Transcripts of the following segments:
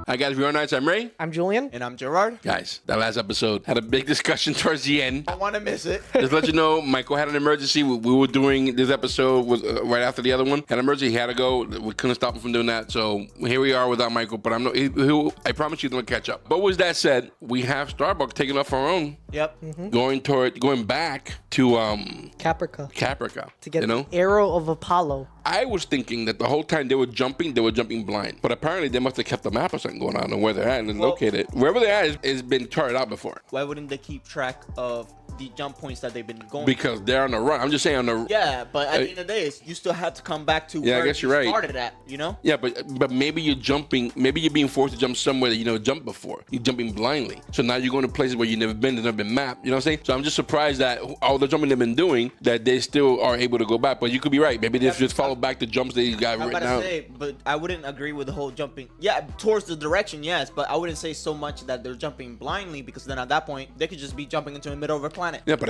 Hi guys, we're on Nights. I'm Ray. I'm Julien. And I'm Gerard. Guys, that last episode had a big discussion towards the end. I want to miss it. Just to let you know, Michael had an emergency. We were doing this episode was right after the other one. Had an emergency. He had to go. We couldn't stop him from doing that. So here we are without Michael. But I promise you, he's gonna catch up. But with that said, we have Starbuck taking off our own. Yep. Mm-hmm. Going back to Caprica. To get the arrow of Apollo. I was thinking that the whole time they were jumping blind. But apparently they must have kept a map or something going on and where they're at and located. Wherever they're at has been charted out before. Why wouldn't they keep track of the jump points that they've been going? Because they're on the run. I'm just saying on the... Yeah, but at the end of the day, you still have to come back to where I guess you you're right. started at, you know? Yeah, but maybe you're jumping... Maybe you're being forced to jump somewhere that you never jumped before. You're jumping blindly. So now you're going to places where you've never been, that's never been mapped. You know what I'm saying? So I'm just surprised that all the jumping they've been doing, that they still are able to go back. But you could be right. Maybe they just follow back the jumps they got I'm right about now. to say, but I wouldn't agree with the whole jumping. Yeah, towards the direction, yes, but I wouldn't say so much that they're jumping blindly, because then at that point, they could just be jumping into the middle of a planet. Yeah, but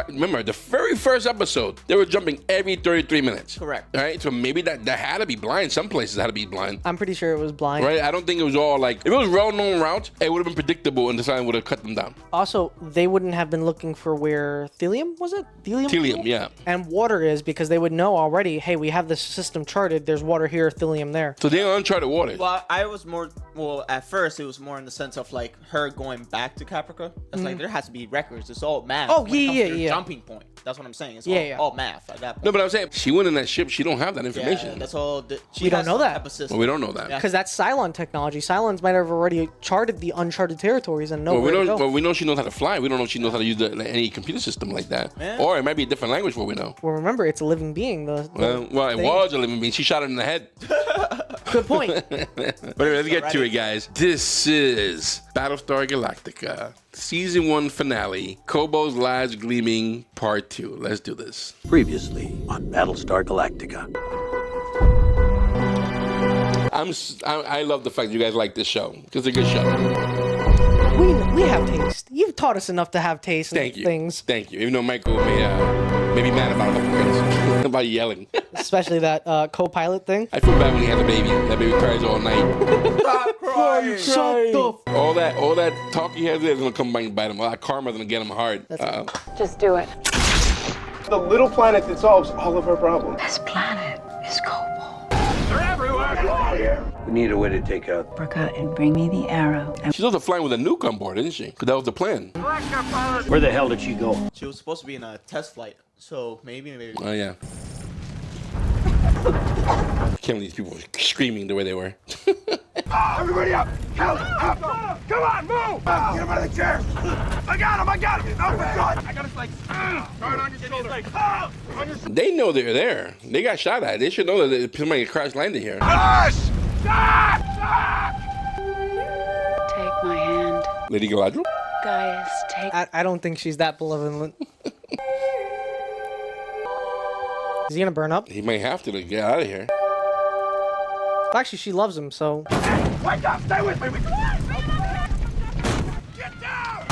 remember, the very first episode, they were jumping every 33 minutes. Correct. Right? So maybe that had to be blind. Some places had to be blind. I'm pretty sure it was blind. Right? I don't think it was all like... If it was well-known routes, it would have been predictable and the sign would have cut them down. Also, they wouldn't have been looking for where Thelium, was it? Helium, yeah. And water is, because they would know already, hey, we have this system charted. There's water here, Thelium there. So they're uncharted waters. Well, I was more... Well, at first, it was more in the sense of, like, her going back to Caprica. It's like, there has to be records. It's all math. Oh, when it comes to your yeah. Jumping point. That's what I'm saying. It's all math at that point. No, but I'm saying, she went in that ship. She don't have that information. Yeah, that's all... We don't know that. Well, we don't know that. Because that's Cylon technology. Cylons might have already charted the uncharted territories and know Well, where to go. well, we know she knows how to fly. We don't know if she knows how to use any computer system like that. Yeah. Or it might be a different language for what we know. Well, remember, it's a living being. Well, it was a living being. She shot it in the head. Good point. But anyway, let's get to it, guys. This is Battlestar Galactica, Season 1 finale, Kobol's Last Gleaming, Part 2. Let's do this. Previously on Battlestar Galactica. I love the fact that you guys like this show, because it's a good show. We have taste. You've taught us enough to have taste in things. Thank you. Even though Michael may be mad about a couple things, about yelling. Especially that co-pilot thing. I feel bad when he has a baby. That baby cries all night. Stop crying. Shut the all that talk he has there is gonna come back and bite him. All that karma's gonna get him hard. Just do it. The little planet that solves all of our problems. This planet is Kobol. They're everywhere. Get out of here. We need a way to take out. Africa and bring me the arrow. She's also flying with a nuke on board, isn't she? Because that was the plan. Where the hell did she go? She was supposed to be in a test flight, so maybe. Oh, yeah. I can't believe these people were screaming the way they were. Everybody up! Help! Help! Come on, move! Get him out of the chair! I got him! Oh, my God! I got his legs. Guard on your shoulder. They know they're there. They got shot at. They should know that somebody crash landed here. Gosh! Stop! Take my hand. Lady Galadriel? Guys, take... I don't think she's that benevolent. Is he gonna burn up? He might have to get out of here. Actually, she loves him, so... Wake up! Stay with me! Get down!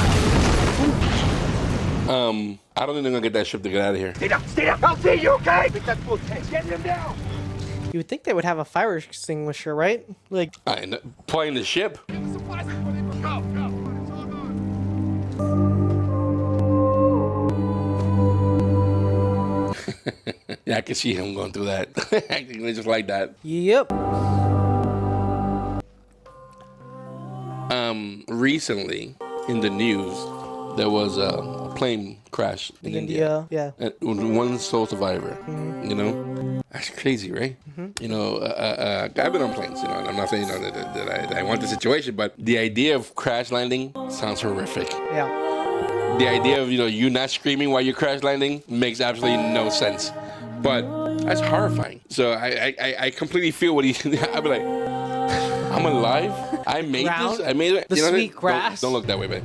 I don't think they're gonna get that ship to get out of here. Stay down! Stay down! I'll see you, okay? That's full tank. Get him down! You would think they would have a fire extinguisher, right? Like... Playing the ship. Go! Yeah, I can see him going through that. Acting just like that. Yep. Recently, in the news, there was a plane crash in India. Yeah. With one sole survivor. Mm-hmm. You know? That's crazy, right? Mm-hmm. You know, I've been on planes, you know, and I'm not saying that I want the situation, but the idea of crash landing sounds horrific. Yeah. The idea of, you not screaming while you're crash landing makes absolutely no sense. But that's horrifying. So I completely feel what I'd be like, I'm alive. I made this. I made it. The sweet grass. Don't look that way, man.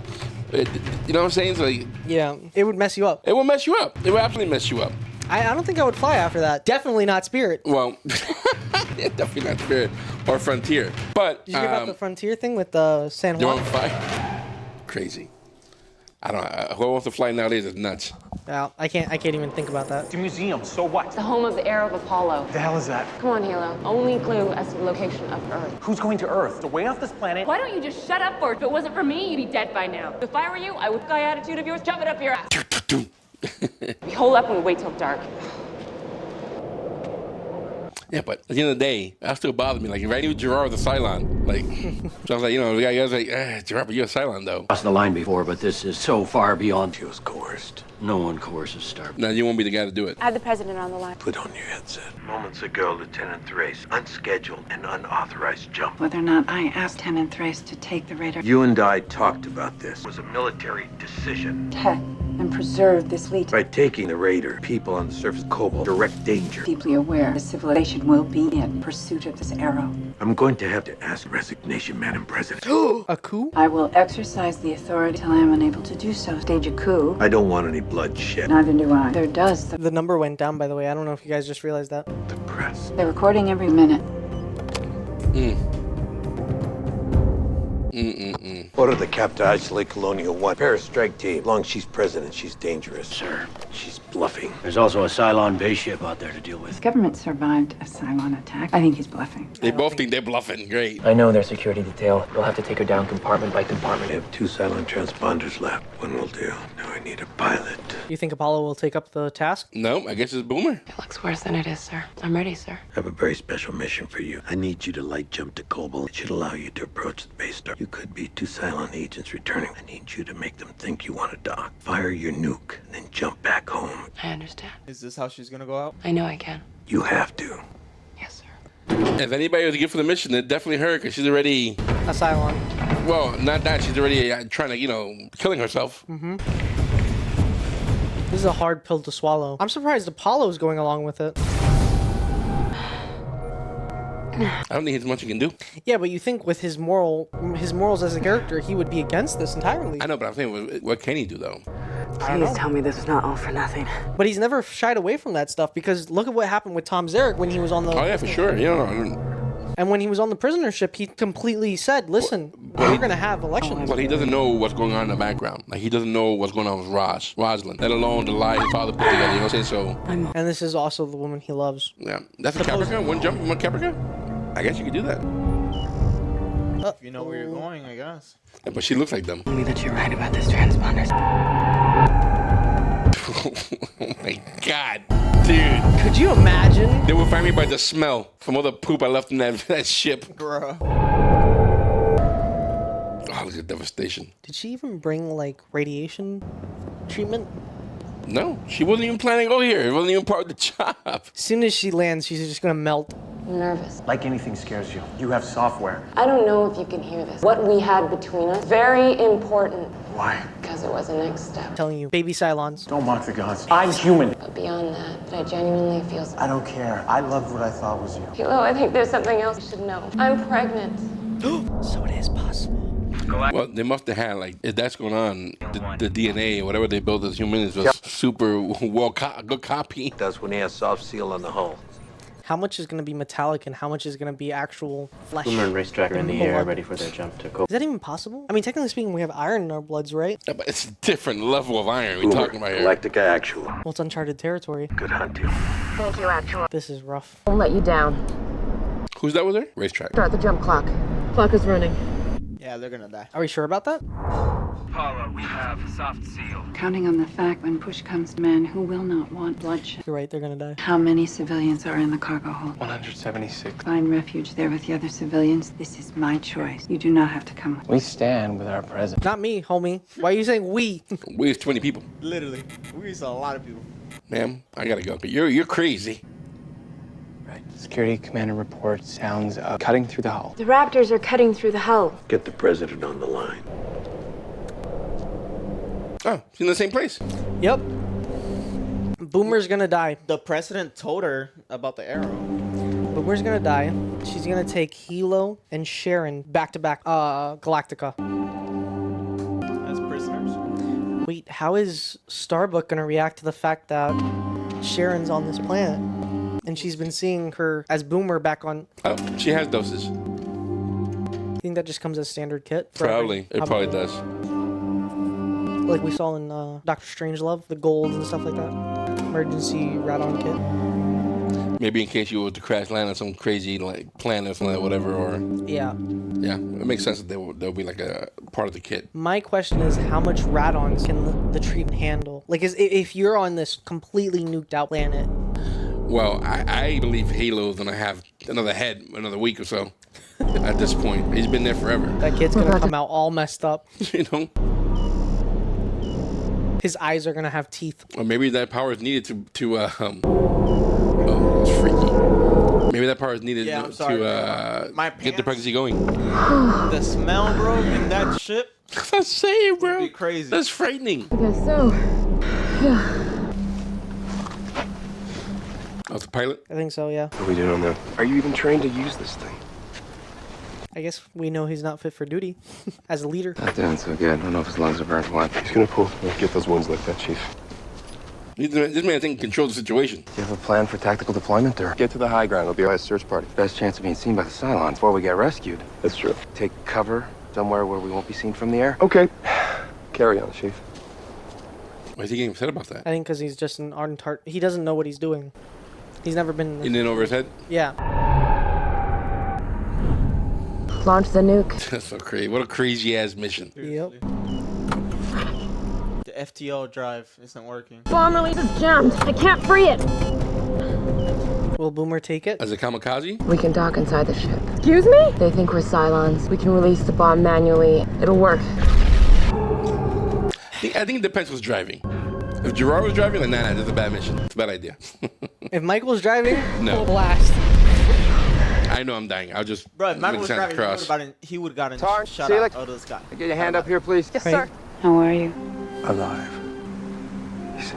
You know what I'm saying? So, yeah, it would mess you up. It will mess you up. It will absolutely mess you up. I don't think I would fly after that. Definitely not Spirit. Well, definitely not Spirit or Frontier. But did you hear about the Frontier thing with the San Juan? They're on fire. Crazy. I don't know. Who wants to fly nowadays is nuts. Well, I can't even think about that. It's a museum, so what? It's the home of the heir of Apollo. The hell is that? Come on, Halo. Only clue as to the location of Earth. Who's going to Earth? It's away off this planet. Why don't you just shut up for it? If it wasn't for me, you'd be dead by now. If I were you, I would guy attitude of yours, shove it up your ass. We hole up and we wait till dark. Yeah, but at the end of the day, that still bothers me. Like, if I knew Gerard was a Cylon, like, so I was like, you know, the guy was like, Gerard, but you're a Cylon, though. Crossed the line before, but this is so far beyond. She was coerced. No one coerces Starbuck. Now, you won't be the guy to do it. I have the president on the line. Put on your headset. Moments ago, Lieutenant Thrace, unscheduled and unauthorized jump. Whether or not I asked Lieutenant Thrace to take the radar. You and I talked about this. It was a military decision. Protect and preserve this fleet. By taking the raider, people on the surface of Kobol, direct danger. Deeply aware the civilization will be in pursuit of this arrow. I'm going to have to ask resignation, Madam President. A coup? I will exercise the authority till I am unable to do so. Stage a coup. I don't want any bloodshed. Neither do I. There does. The number went down, by the way. I don't know if you guys just realized that. The press. They're recording every minute. Order the cap to isolate Colonial 1. Paris strike team. As long as she's president, she's dangerous. Sir, she's bluffing. There's also a Cylon base ship out there to deal with. The government survived a Cylon attack. I think he's bluffing. They both think they're bluffing. Great. I know their security detail. We'll have to take her down compartment by compartment. We have 2 Cylon transponders left. One will do. Now I need a pilot. You think Apollo will take up the task? No, I guess it's Boomer. It looks worse than it is, sir. I'm ready, sir. I have a very special mission for you. I need you to light jump to Kobol. It should allow you to approach the base star. You could be 2 Cylon agents returning. I need you to make them think you want to dock. Fire your nuke, and then jump back home. I understand. Is this how she's gonna go out? I know I can. You have to. Yes, sir. If anybody was good for the mission, it's definitely her, because she's already, A Cylon. well, not that, she's already trying to, you know, killing herself. This is a hard pill to swallow. I'm surprised Apollo's going along with it. I don't think there's much he can do. Yeah, but you think with his morals as a character, he would be against this entirely. I know, but I'm saying, what can he do, though? Please tell me this is not all for nothing. But he's never shied away from that stuff, because look at what happened with Tom Zarek when he was on the... Oh, yeah, for sure. You know, And when he was on the prisoner ship, he completely said, listen, we're going to have elections. well, he doesn't know what's going on in the background. Like, he doesn't know what's going on with Rosalind, let alone the lie his father put together, you know what I'm saying? So, And this is also the woman he loves. yeah. That's a Caprica? One jump, one Caprica? I guess you could do that. If you know where you're going, I guess. Yeah, but she looks like them. Tell me that you're right about this transponders. Oh my God. Dude. Could you imagine? They will find me by the smell from all the poop I left in that ship. Bruh. Oh, look at devastation. Did she even bring, like, radiation treatment? No, she wasn't even planning to go here. It wasn't even part of the job. As soon as she lands, she's just going to melt. I'm nervous. Like anything scares you. You have software. I don't know if you can hear this. What we had between us, very important. Why? Because it was a next step. I'm telling you, baby Cylons. Don't mock the gods. I'm human. But beyond that, I genuinely feel I don't care. I loved what I thought was you. Hilo, I think there's something else you should know. I'm pregnant. So it is possible. Well, they must have had, like, if that's going on, the DNA, whatever they built as humans, was super good copy. That's when he has soft seal on the hull. How much is going to be metallic and how much is going to be actual flesh? Boomer and Racetrack are in the air, Blood. ready for their jump to Kobol. Is that even possible? I mean, technically speaking, we have iron in our bloods, right? Yeah, but it's a different level of iron we're talking about here. Galactica Actual. Well, it's uncharted territory. Good hunting. Thank you, Actual. This is rough. Won't let you down. Who's that with her? Racetrack. Start the jump clock. Clock is running. Yeah, they're gonna die. Are we sure about that? Apollo, we have soft seal. Counting on the fact when push comes to man who will not want bloodshed. You're right, they're going to die. How many civilians are in the cargo hold? 176. Find refuge there with the other civilians. This is my choice. You do not have to come with me. We stand with our president. Not me, homie. Why are you saying we? We is 20 people. Literally, we saw a lot of people. Ma'am, I gotta go. But you're crazy. Right. Security commander reports sounds of cutting through the hull. The Raptors are cutting through the hull. Get the president on the line. Oh, she's in the same place. Yep. Boomer's going to die. The president told her about the arrow. Boomer's going to die. She's going to take Hilo and Sharon back to back Galactica. As prisoners. Wait, how is Starbuck going to react to the fact that Sharon's on this planet? And she's been seeing her as Boomer back on... Oh, she has doses. You think that just comes as standard kit? for Probably. every- It probably does. like we saw in Doctor Strangelove, the gold and stuff like that. Emergency radon kit. Maybe in case you were to crash land on some crazy like planet or something like whatever, or Yeah. yeah, it makes sense that they'll be like a part of the kit. My question is, how much radon can the treatment handle? Like, if you're on this completely nuked out planet. Well, I believe Halo's gonna have another head another week or so. At this point, he's been there forever. That kid's gonna come out all messed up. You know. His eyes are gonna have teeth. Or maybe that power is needed to oh, it's freaky. Maybe that power is needed Yeah, I'm sorry, to my get the pants. pregnancy going. The smell, bro, in that ship. I'm saying, bro. Be crazy. That's frightening. I guess so. Yeah. Oh, the pilot? I think so, yeah. What are we doing now? Are you even trained to use this thing? I guess we know he's not fit for duty as a leader. Not doing so good. I don't know if his lungs are burned what. He's gonna pull through. Get those wounds like that, Chief. This man, I think, controls the situation. Do you have a plan for tactical deployment, or? Get to the high ground. It'll be a search party. Best chance of being seen by the Cylons before we get rescued. That's true. Take cover somewhere where we won't be seen from the air. Okay. Carry on, Chief. Why is he getting upset about that? I think because he's just an ardent heart. He doesn't know what he's doing. He's never been In and over his head? Yeah. Launch the nuke. That's so crazy. What a crazy ass mission. Yep. The FTL drive isn't working. Bomb release is jammed. I can't free it. Will Boomer take it? As a kamikaze? We can dock inside the ship. Excuse me? They think we're Cylons. We can release the bomb manually. It'll work. I think it depends who's driving. If Gerard was driving, like, nah, that's a bad mission. It's a bad idea. If Michael's driving, No. full blast. I know I'm dying. I'll just Bro, if Michael was make the driving, cross. he would have gotten Tar, shot Felix. out of the sky. Get your hand up here, please. Yes, Right. sir. How are you? Alive. He's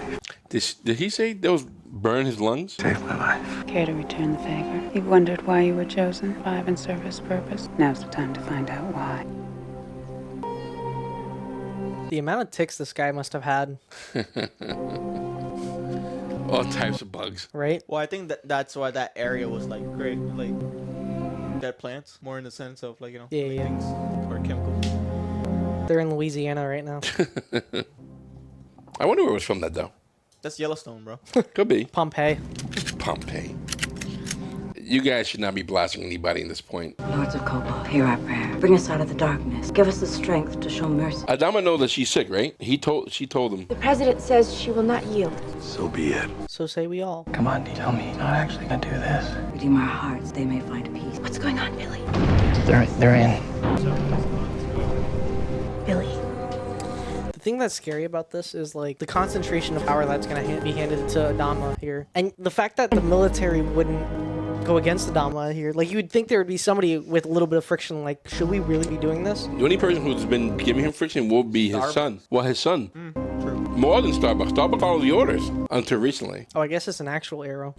safe. Did he say those burn his lungs? Saved my life. Care to return the favor? You've wondered why you were chosen? 5 in service purpose. Now's the time to find out why. The amount of ticks this guy must have had, All types of bugs. right? Well, I think that's why that area was like great, like dead plants, more in the sense of like, you know, Yeah, yeah. things or chemicals. They're in Louisiana right now. I wonder where it was from that, though. That's Yellowstone, bro. Could be. Pompeii. Pompeii. You guys should not be blasting anybody in this point. Lords of Kobol, hear our prayer. Bring us out of the darkness. Give us the strength to show mercy. Adama knows that she's sick, right? She told him. The president says she will not yield. So be it. So say we all. Come on, tell me you're not actually gonna do this. Redeem our hearts, they may find peace. What's going on, Billy? They're in. Billy. The thing that's scary about this is like the concentration of power that's gonna be handed to Adama here, and the fact that the military wouldn't go against Adama here. Like, you would think there would be somebody with a little bit of friction. Like, should we really be doing this? The only person who's been giving him friction will be his son. Well, his son. True. More than Starbuck. Starbuck followed the orders until recently. Oh, I guess it's an actual arrow.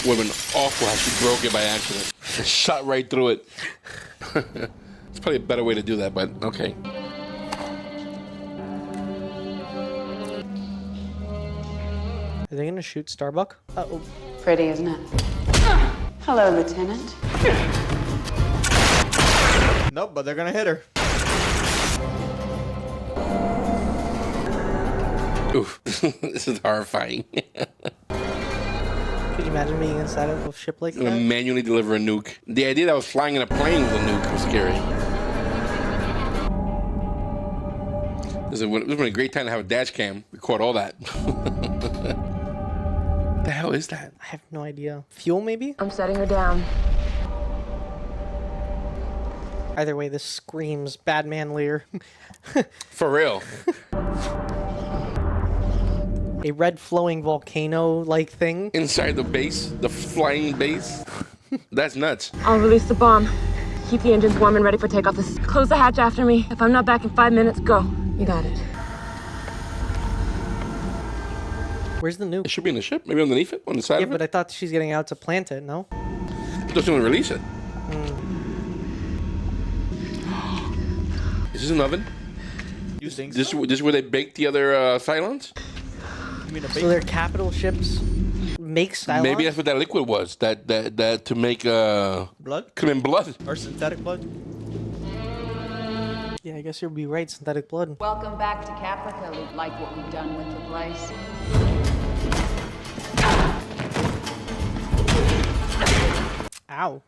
Would have been awful how she broke it by accident. Shot right through it. It's probably a better way to do that, but okay. Are they gonna shoot Starbuck? Uh-oh. Pretty, isn't it? Hello, Lieutenant. Nope, but they're gonna hit her. Oof. This is horrifying. Could you imagine being inside of a ship like Gonna that? manually deliver a nuke. The idea that I was flying in a plane with a nuke was scary. This would have been a great time to have a dash cam, record all that. The hell is that? I have no idea. Fuel, maybe? I'm setting her down. Either way, this screams Badman Lear. For real. A red flowing volcano-like thing. Inside the base, the flying base. That's nuts. I'll release the bomb. Keep the engines warm and ready for takeoff. Close the hatch after me. If I'm not back in 5 minutes, go. You got it. Where's the nuke? It should be in the ship, maybe underneath it, on the side Yeah, of but it. I thought she's getting out to plant it, no? Just gonna release it. Is this an oven? You think This so? is where they baked the other Cylons? You mean a So their capital ships make Cylons? Maybe that's what that liquid was. That to make blood could have been blood. or synthetic blood? Yeah, I guess you'll be right. Synthetic blood. Welcome back to Caprica. We like what we've done with the place. Ow.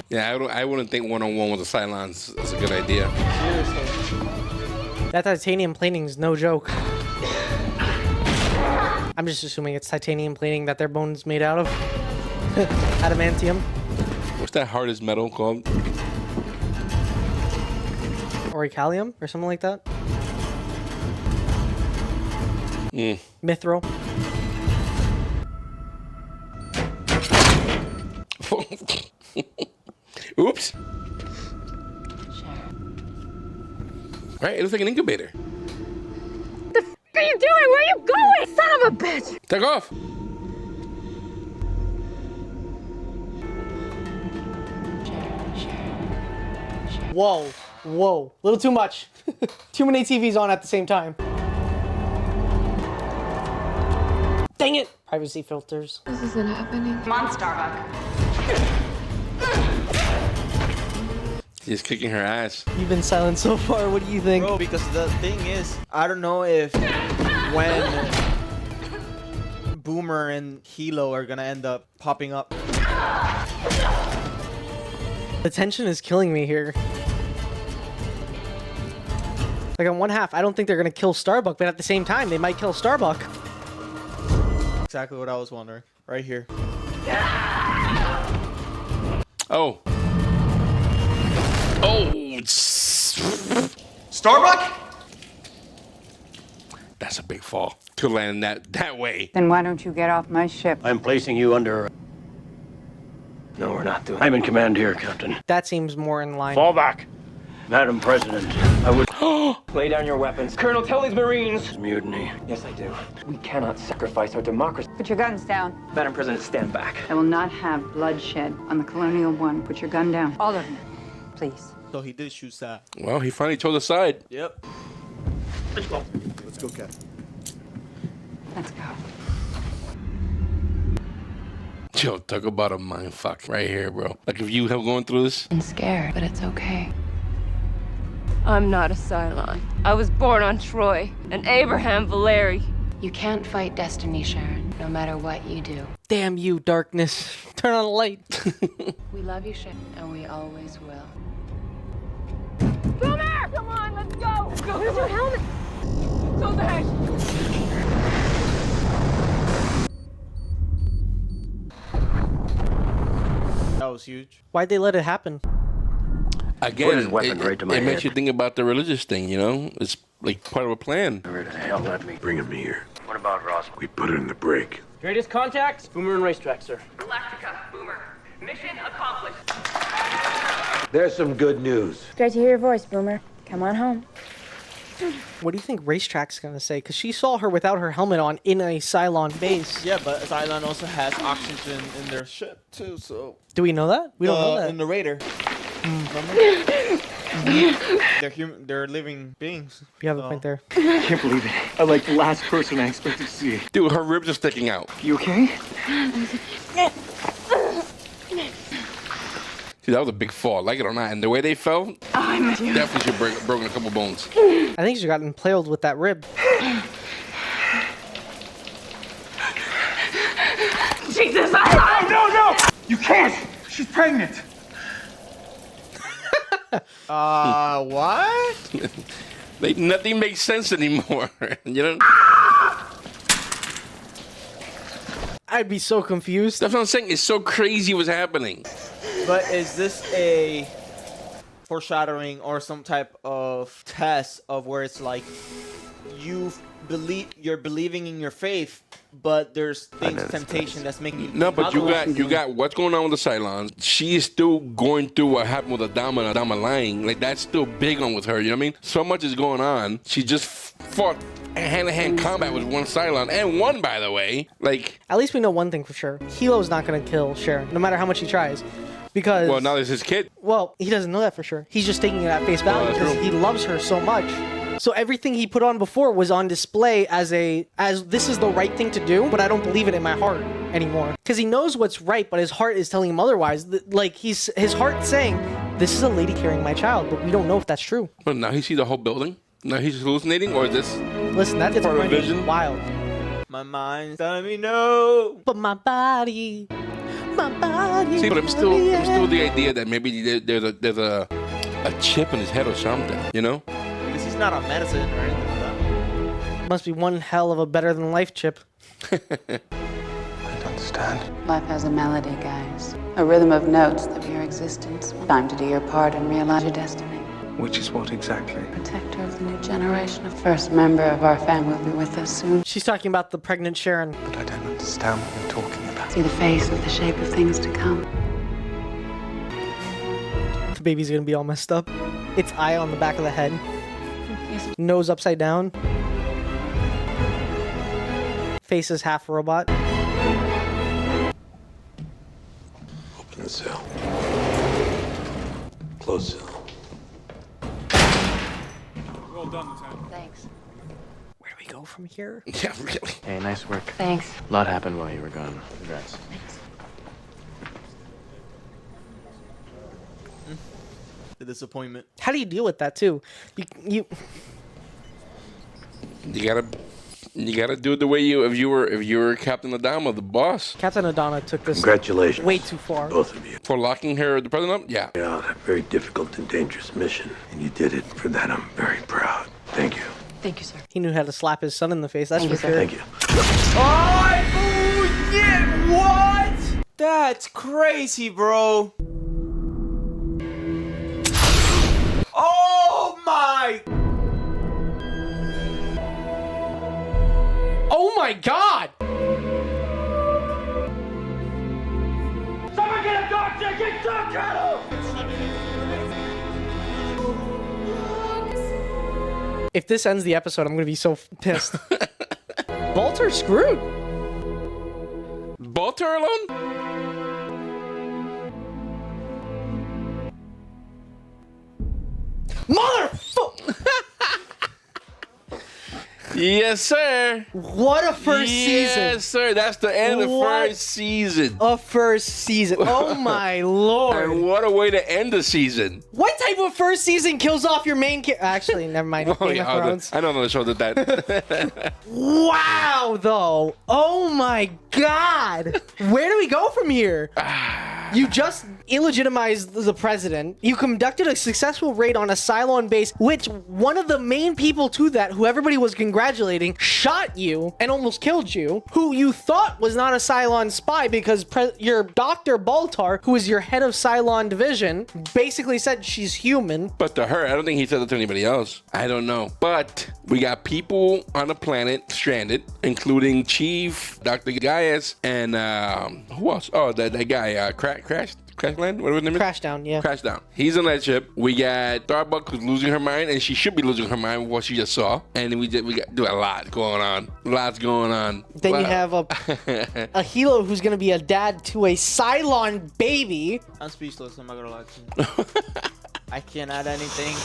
Yeah, I wouldn't think one-on-one with the Cylons is a good idea. That titanium plating is no joke. I'm just assuming it's titanium plating that their bone's made out of. Adamantium. What's that hardest metal called? Orichallium or something like that. Mithril. Oops. Right, it looks like an incubator. What the f are you doing? Where are you going? Son of a bitch! Take off. Whoa. Whoa. Little too much. Too many TVs on at the same time. Dang it! Privacy filters. This isn't happening. Come on, Starbuck. He's kicking her ass. You've been silent so far. What do you think? Bro, because the thing is, I don't know if when Boomer and Hilo are gonna end up popping up. The tension is killing me here. Like on one half, I don't think they're gonna kill Starbuck, but at the same time, they might kill Starbuck. Exactly what I was wondering. Right here. Oh. Oh. Starbuck? That's a big fall. To land that way. Then why don't you get off my ship? I'm placing you under... No, we're not doing I'm in command here, Captain. That seems more in line. Fall back. Madam President, I would... Lay down your weapons. Colonel, tell these Marines. Mutiny. Yes, I do. We cannot sacrifice our democracy. Put your guns down. Madam President, stand back. I will not have bloodshed on the Colonial One. Put your gun down. All of them, please. So he did shoot Sad. Well, he finally chose a side. Yep. Let's go. Let's go, Captain. Let's go. Yo, talk about a mind fuck right here, bro. Like if you have going through this. I'm scared, but it's okay. I'm not a Cylon. I was born on Troy, an Abraham Valeri. You can't fight destiny, Sharon, no matter what you do. Damn you, darkness. Turn on the light. We love you, Sharon, and we always will. Boomer! Come on, let's go! Let's go. Where's your helmet? Close the hatch. That was huge. Why'd they let it happen? Again, Put his weapon right to my it makes head. you think about the religious thing, you know? It's like part of a plan. Where the hell let me? Bring him here. What about Ross? We put it in the break. Greatest contact, Boomer and Racetrack, sir. Galactica, Boomer. Mission accomplished. There's some good news. Great to hear your voice, Boomer. Come on home. What do you think Racetrack's gonna say? Because she saw her without her helmet on in a Cylon base. Yeah, but Cylon also has oxygen in their ship too, so... Do we know that? We don't know that. In the Raider. They're living beings. You have a point there. I can't believe it. I'm like the last person I expected to see. Dude, her ribs are sticking out. You okay? Dude, that was a big fall, like it or not. And the way they fell, definitely should have broken a couple bones. I think she got impaled with that rib. Jesus! No! You can't! She's pregnant! What? Nothing makes sense anymore, you know? I'd be so confused. That's what I'm saying. It's so crazy what's happening. But is this a foreshadowing or some type of test of where it's like you're believing in your faith, but there's things, temptation that's making you... No, but you got what's going on with the Cylons. She is still going through what happened with Adama and Adama lying. Like, that's still big on with her, you know what I mean? So much is going on. She just fought hand-to-hand combat with one Cylon, and won, by the way. Like... At least we know one thing for sure. Hilo's not going to kill Sharon, no matter how much he tries. Because... Well, now there's his kid. Well, he doesn't know that for sure. He's just taking it at face value because he loves her so much. So everything he put on before was on display as this is the right thing to do, but I don't believe it in my heart. anymore. Because he knows what's right, but his heart is telling him otherwise. Like, his heart saying, this is a lady carrying my child, but we don't know if that's true. But now he sees the whole building? Now he's hallucinating, or is this... Listen, that part of is vision? wild. My mind's telling me no. But my body... See, but I'm still the idea that maybe there's a chip in his head or something, you know? Because he's not on medicine or anything like that. Must be one hell of a better than life chip. I don't understand. Life has a melody, guys. A rhythm of notes that your existence. Time to do your part and realize your destiny. Which is what exactly? Protector of the new generation. The first member of our family will be with us soon. She's talking about the pregnant Sharon. But I don't understand what you're talking about. See the face with the shape of things to come. The baby's gonna be all messed up. Its eye on the back of the head. Nose upside down. Face is half robot. Open the cell. Close cell. Well done, Lieutenant. Thanks. Where do we go from here? Yeah, really. Hey, nice work. Thanks. A lot happened while you were gone. Congrats. The disappointment. How do you deal with that too? You gotta do it the way if you were Captain Adama, the boss. Captain Adama took this Congratulations. way too far. Both of you. For locking the president up? Yeah. Yeah, a very difficult and dangerous mission. And you did it. For that, I'm very proud. Thank you. Thank you, sir. He knew how to slap his son in the face. That's for sure. Thank you. Oh, yeah, what? That's crazy, bro. Oh my! Oh my God! Someone get a doctor! Get doctor! If this ends the episode, I'm gonna be so pissed. Bolter screwed. Bolter alone? Motherfucker! Yes, sir. What a first season. Yes, sir. That's the end of the What first season. A first season. Oh my lord. And what a way to end the season. What type of first season kills off your main character? Actually, never mind. Oh, Game of yeah, Thrones. I don't know the show did that. Wow, though. Oh my God. Where do we go from here? You just illegitimized the president. You conducted a successful raid on a Cylon base, which one of the main people to that, who everybody was congratulating, shot you and almost killed you, who you thought was not a Cylon spy because your Dr. Baltar, who is your head of Cylon division, basically said she's human. But to her, I don't think he said that to anybody else. I don't know. But we got people on the planet stranded, including Chief, Dr. Gaius, and who else? Oh, that guy, Crashland? What was his name? Crashdown, yeah. Crashdown. He's on that ship. We got Starbuck, who's losing her mind, and she should be losing her mind with what she just saw. And we got do a lot going on. Lots going on. Then you have a Hilo who's gonna be a dad to a Cylon baby. I'm speechless. I'm not gonna lie to you. I can't add anything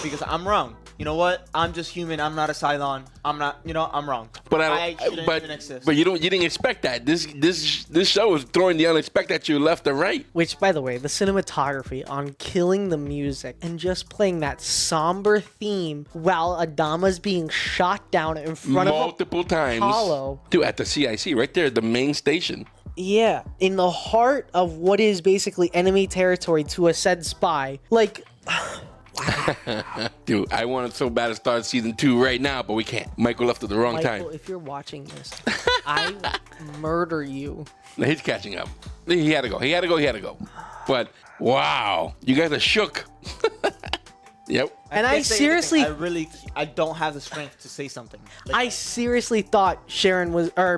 because I'm wrong. You know what? I'm just human. I'm not a Cylon. I'm not. You know, I'm wrong. But I shouldn't even exist. But you didn't expect that. This show is throwing the unexpected at you left and right. Which, by the way, the cinematography on killing the music and just playing that somber theme while Adama's being shot down in front multiple times. Apollo. Dude, at the CIC, right there, the main station. Yeah, in the heart of what is basically enemy territory to a said spy. Like, dude, I wanted so bad to start season 2 right now, but we can't. Michael left at the wrong Michael, time. if you're watching this, I murder you. No, he's catching up. He had to go. But wow, you guys are shook. Yep. And I seriously, I don't have the strength to say something. Like, I seriously thought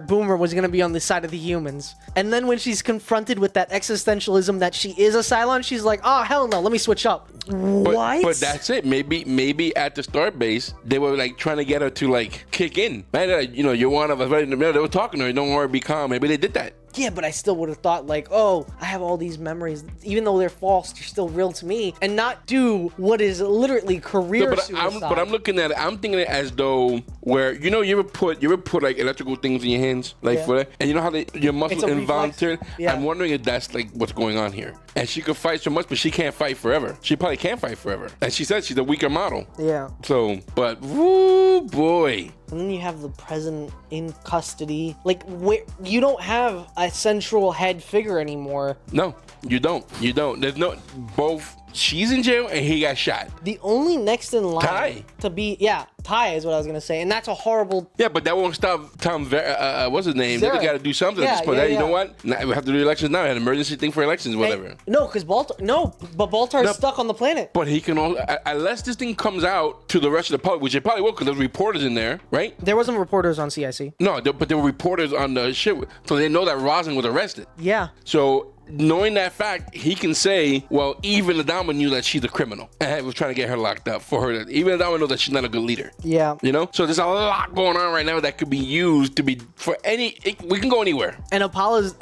Boomer was gonna be on the side of the humans. And then when she's confronted with that existentialism that she is a Cylon, she's like, oh hell no, let me switch up. What? But that's it. Maybe at the start base, they were like trying to get her to like kick in. Man, you know, you're one of us. Right in the middle, they were talking to her. Don't worry, be calm. Maybe they did that. Yeah, but I still would have thought like, oh, I have all these memories. Even though they're false, they're still real to me. And not do what is literally career suicide. But I'm looking at it, I'm thinking it as though where you ever put like electrical things in your hands, like for that, and you know how your muscles involuntary. Yeah. I'm wondering if that's like what's going on here. And she could fight so much, but she can't fight forever. She probably can't fight forever. And she said she's a weaker model. Yeah. So, but woo boy. And then you have the president in custody. Like, where you don't have a central head figure anymore. No, you don't. You don't. There's no both. She's in jail and he got shot. The only next in line Ty. to be, Ty is what I was gonna say, and that's a horrible. Yeah, but that won't stop Tom. What's his name? They got to do something at this point. You know what? Now, we have to do elections now. An emergency thing for elections, whatever. No, because Baltar's stuck on the planet. But he can only, unless this thing comes out to the rest of the public, which it probably will, because there's reporters in there, right? There wasn't reporters on CIC. No, but there were reporters on the ship, so they know that Rosin was arrested. Yeah. So, knowing that fact, he can say, well, even Adama knew that she's a criminal and was trying to get her locked up for her. Even Adama knows that she's not a good leader. Yeah. You know? So there's a lot going on right now that could be used to be for we can go anywhere. And Apollo's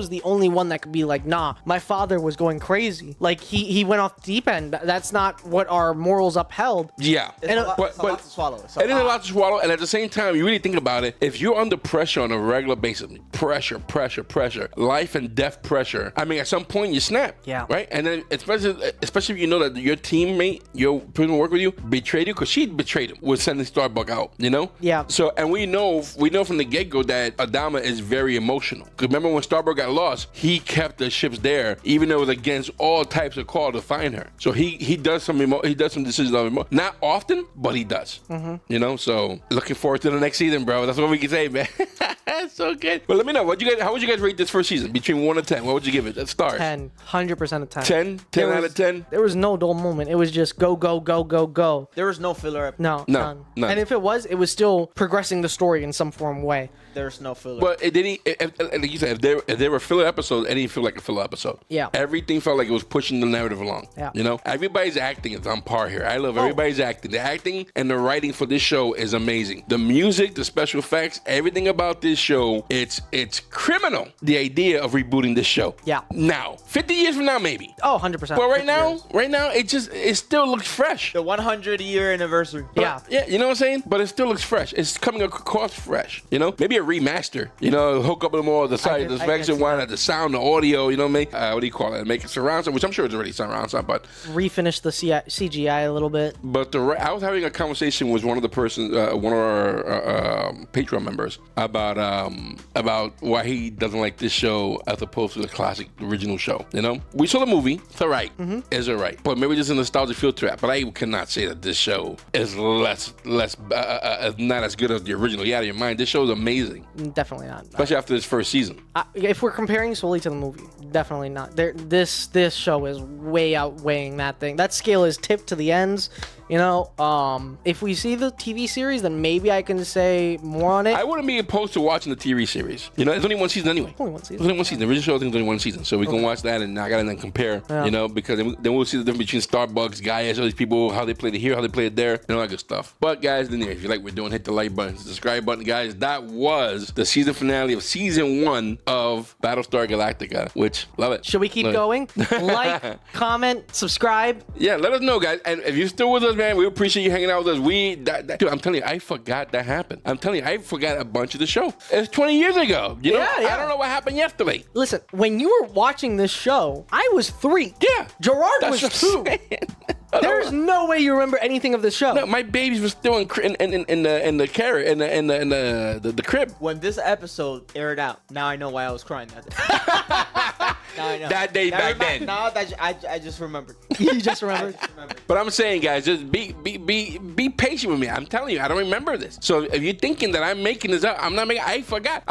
the only one that could be like, nah, my father was going crazy. Like he went off the deep end. That's not what our morals upheld. Yeah. It's a lot to swallow. It is a lot to swallow. And at the same time, you really think about it, if you're under pressure on a regular basis, pressure, life and death pressure, I mean, at some point you snap. Yeah. Right? And then especially if you know that your teammate, your person who work with you, betrayed you, because she betrayed him with sending Starbuck out, you know? Yeah. So, and we know from the get-go that Adama is very emotional. Because remember when Starbuck got lost, he kept the ships there, even though it was against all types of call to find her. So he does some decisions on emotion. Not often, but he does. Mm-hmm. You know? So, looking forward to the next season, bro. That's what we can say, man. That's so good. But let me know, how would you guys rate this first season? Between 1 and 10, what would you give it? Let's start. 10, 100% of 10. 10? 10 out of 10? There was no dull moment. It was just go, go, go, go, go. There was no filler episode. No, none. And if it was still progressing the story in some form way. There's no filler. But it didn't. Like you said, if there were filler episodes, it didn't feel like a filler episode. Yeah. Everything felt like it was pushing the narrative along. Yeah. You know, everybody's acting is on par here. I love everybody's acting. The acting and the writing for this show is amazing. The music, the special effects, everything about this show, it's criminal. The idea of rebooting this show. Yeah. Now, 50 years from now, maybe. Oh, 100%. But right now, it still looks fresh. The 100-year anniversary. Yeah. Yeah, you know what I'm saying? But it still looks fresh. It's coming across fresh. You know, maybe a remaster. You know, hook up a little more of the side, the specs and whatnot, the sound, the audio. You know what I mean? What do you call it? Make it surround sound, which I'm sure it's already surround sound, but refinish the CGI a little bit. But I was having a conversation with one of our Patreon members about why he doesn't like this show as opposed to the classic original show. You know, we saw the movie. It's alright. It's alright. But maybe just a nostalgia filter trap. But I cannot say that this show is less not as good as the original. You out of your mind. This show is amazing. Definitely not. Especially after this first season. If we're comparing solely to the movie, definitely not. This show is way outweighing that thing. That scale is tipped to the ends. You know, if we see the TV series, then maybe I can say more on it. I wouldn't be opposed to watching the TV series. You know, it's only one season anyway. Only one season. It's only one season. The original show, I think, is only one season. So we can watch that and knock out and then compare, you know, because then we'll see the difference between Starbucks, Gaius, all these people, how they played it here, how they played it there, and all that good stuff. But, guys, anyway, if you like what we're doing, hit the like button, subscribe button, guys. That was the season finale of season 1 of Battlestar Galactica, which, love it. Should we keep going? Like, comment, subscribe. Yeah, let us know, guys. And if you're still with us, man, we appreciate you hanging out with us. Dude, I'm telling you, I forgot that happened. I'm telling you, I forgot a bunch of the show. It's 20 years ago. You know, I don't know what happened yesterday. Listen, when you were watching this show, I was 3. Yeah. Gerard was 2. There's no way you remember anything of the show. No, my babies were still in the carrot in the crib. When this episode aired out, now I know why I was crying that day. Now I know. That day back then. Now that I just remembered. You just remembered. But I'm saying, guys, just be patient with me. I'm telling you, I don't remember this. So if you're thinking that I'm making this up, I'm not making. I forgot.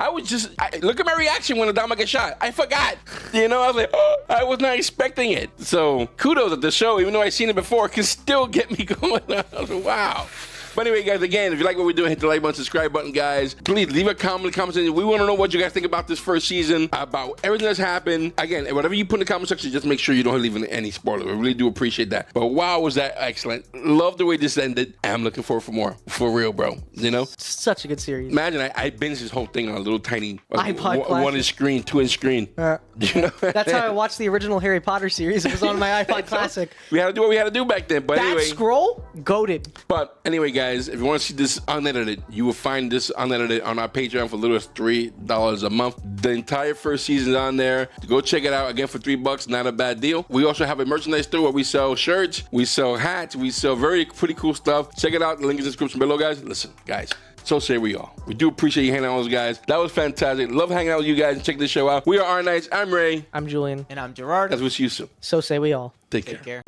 Look at my reaction when Adama got shot. I forgot. You know, I was like, oh, I was not expecting it. So kudos at the show, even though I've seen it before, can still get me going. I was like, wow. But anyway, guys, again, if you like what we're doing, hit the like button, subscribe button, guys. Please leave a comment in the comment section. We want to know what you guys think about this first season, about everything that's happened. Again, whatever you put in the comment section, just make sure you don't leave any spoilers. We really do appreciate that. But wow, was that excellent. Love the way this ended. I'm looking forward for more. For real, bro. You know? Such a good series. Imagine I binged this whole thing on a little tiny iPod 1-inch screen, 2-inch screen. You know? That's how I watched the original Harry Potter series. It was on my iPod Classic. We had to do what we had to do back then. But that anyway. Scroll, goated. But anyway, guys. guys, if you want to see this unedited, you will find this unedited on our Patreon for as little as $3 a month. The entire first season is on there. Go check it out. Again, for $3, not a bad deal. We also have a merchandise store where we sell shirts, we sell hats, we sell pretty cool stuff. Check it out. The link is in the description below, guys. Listen, guys. So say we all. We do appreciate you hanging out with us, guys. That was fantastic. Love hanging out with you guys and check this show out. We are Our Nights. I'm Ray. I'm Julian. And I'm Gerard. As we'll see you soon. So say we all. Take care.